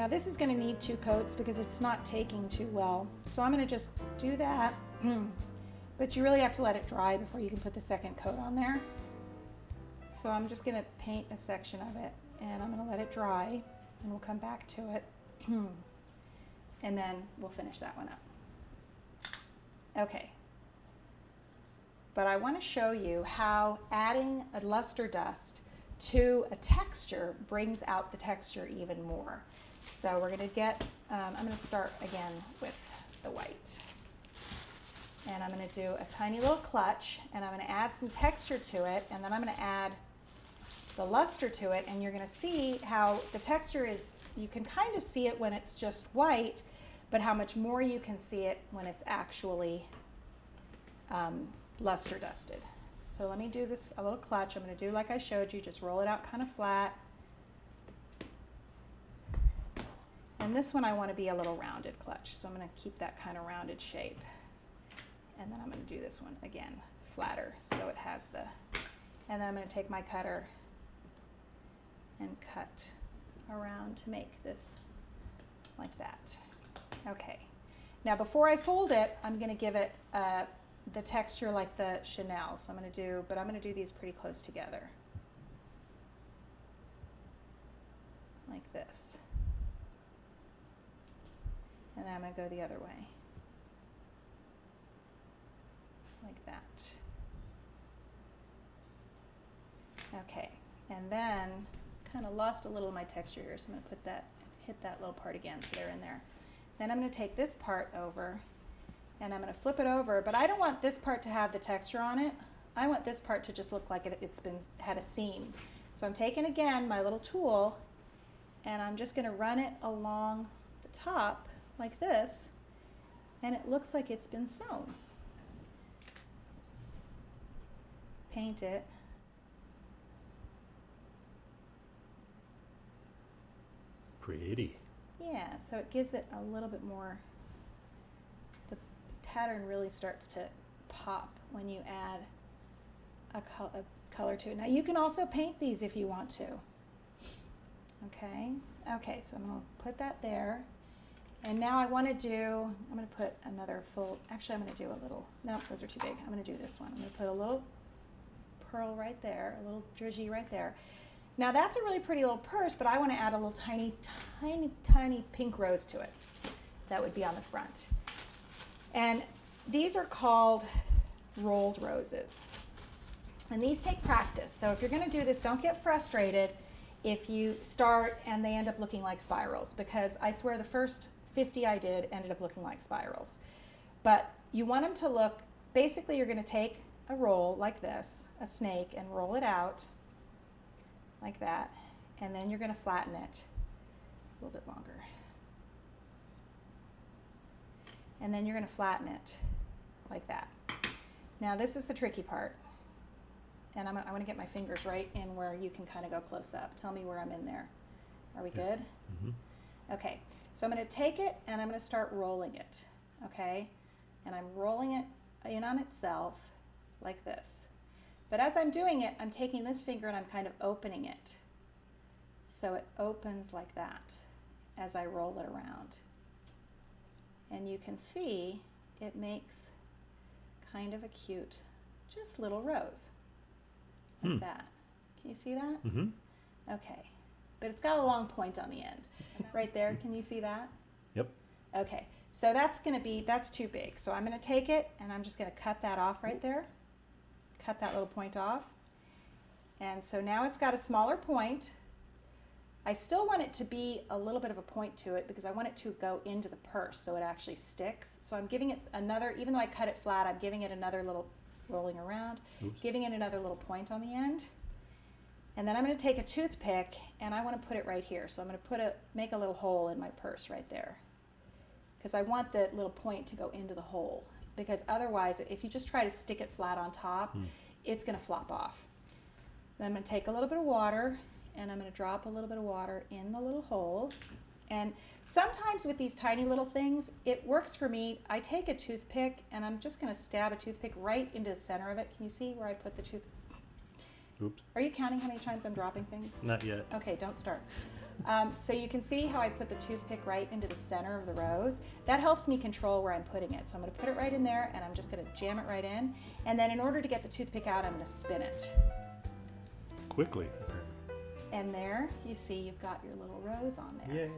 Now this is going to need 2 coats because it's not taking too well. So I'm going to just do that. But you really have to let it dry before you can put the second coat on there. So I'm just going to paint a section of it and I'm going to let it dry and we'll come back to it. And then we'll finish that one up. Okay. But I want to show you how adding a luster dust to a texture brings out the texture even more. So we're going to get, I'm going to start again with the white. And I'm going to do a tiny little clutch and I'm going to add some texture to it and then I'm going to add the luster to it and you're going to see how the texture is, you can kind of see it when it's just white, but how much more you can see it when it's actually luster dusted. So let me do this, a little clutch. I'm going to do like I showed you, just roll it out kind of flat. And this one I want to be a little rounded clutch, so I'm going to keep that kind of rounded shape. And then I'm going to do this one again, flatter, so it has the, and then I'm going to take my cutter and cut around to make this like that. Okay. Now before I fold it, I'm going to give it the texture like the chenille. So I'm going to do, but I'm going to do these pretty close together. Like this. And then I'm going to go the other way. Like that. Okay, and then kind of lost a little of my texture here, so I'm going to put that, hit that little part again so they're in there. Then I'm going to take this part over and I'm going to flip it over, but I don't want this part to have the texture on it. I want this part to just look like it's had a seam. So I'm taking again my little tool and I'm just going to run it along the top like this and it looks like it's been sewn. Paint it. Pretty. Yeah, so it gives it a little bit more, the pattern really starts to pop when you add a color to it. Now you can also paint these if you want to. Okay, okay, so I'm going to put that there. And now I want to do, I'm going to put another full, actually I'm going to do a little, no, those are too big. I'm going to do this one. I'm going to put a little pearl right there, a little drugee right there. Now that's a really pretty little purse, but I want to add a little tiny, tiny, tiny pink rose to it. That would be on the front. And these are called rolled roses. And these take practice. So if you're going to do this, don't get frustrated if you start and they end up looking like spirals, because I swear the first 50 I did ended up looking like spirals. But you want them to look, basically you're going to take a roll like this, a snake, and roll it out like that, and then you're going to flatten it a little bit longer. And then you're going to flatten it like that. Now this is the tricky part. And I want to get my fingers right in where you can kind of go close up. Tell me where I'm in there. Are we good? Mm-hmm. Okay, so I'm going to take it and I'm going to start rolling it. Okay, and I'm rolling it in on itself like this. But as I'm doing it, I'm taking this finger and I'm kind of opening it. So it opens like that as I roll it around. And you can see it makes kind of a cute, just little rose. Like that. Can you see that? Mm-hmm. Okay. But it's got a long point on the end. Right there, can you see that? Yep. Okay. So that's going to be, that's too big. So I'm going to take it and I'm just going to cut that off right there. Cut that little point off. And so now it's got a smaller point. I still want it to be a little bit of a point to it because I want it to go into the purse so it actually sticks. So I'm giving it another, even though I cut it flat, I'm giving it another little rolling around, giving it another little point on the end. And then I'm going to take a toothpick and I want to put it right here. So I'm going to make a little hole in my purse right there. Because I want the little point to go into the hole. Because otherwise, if you just try to stick it flat on top, it's going to flop off. Then I'm going to take a little bit of water and I'm going to drop a little bit of water in the little hole. And sometimes with these tiny little things, it works for me. I take a toothpick and I'm just going to stab a toothpick right into the center of it. Can you see where I put the toothpick? Oops. Are you counting how many times I'm dropping things? Not yet. Okay, don't start. So you can see how I put the toothpick right into the center of the rose. That helps me control where I'm putting it. So I'm going to put it right in there, and I'm just going to jam it right in. And then in order to get the toothpick out, I'm going to spin it. Quickly. And there, you see you've got your little rose on there. Yay.